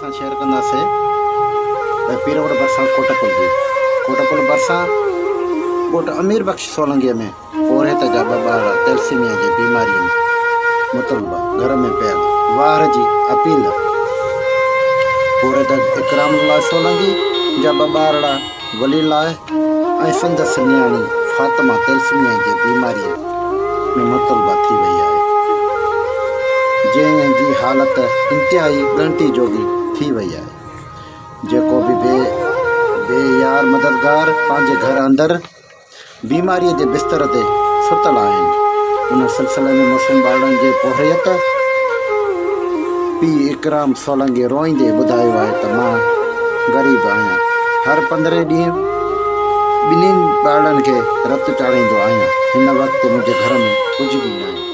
असां शेयर कंदासीं पीरवड़ भरिसां कोटपुल भरिसां ॻोठ अमीर बख़्श सोलंकीअ में पोरेत जा ॿ ॿार तैलसीमिया जी बीमारीअ में मुतलबा घर में पियल वार जी अपील पोरेत इकरामुल्ला सोलंकी जा ॿ ॿारड़ा वलीलाह ऐं संदसि नियाणी फातिमा तैलसीमिया जी बीमारीअ में मुतलबा थी वई आहे, जंहिं जी हालत इंतिहाई ॻणती जोगी थी वई आहे। जेको बि बेयार मददगार पंहिंजे घर अंदरि बीमारीअ जे बिस्तर ते सुतल आहिनि, उन सिलसिले में मुस्लिम ॿारनि जे पोहरियत पीउ इकराम सोलंकी रोईंदे ॿुधायो आहे त मां ग़रीब आहियां, हर 15 ॾींहं ॿिन्हिनि ॿारनि खे रतु चाढ़ींदो आहियां, हिन वक़्तु मुंहिंजे घर में कुझु बि न आहे।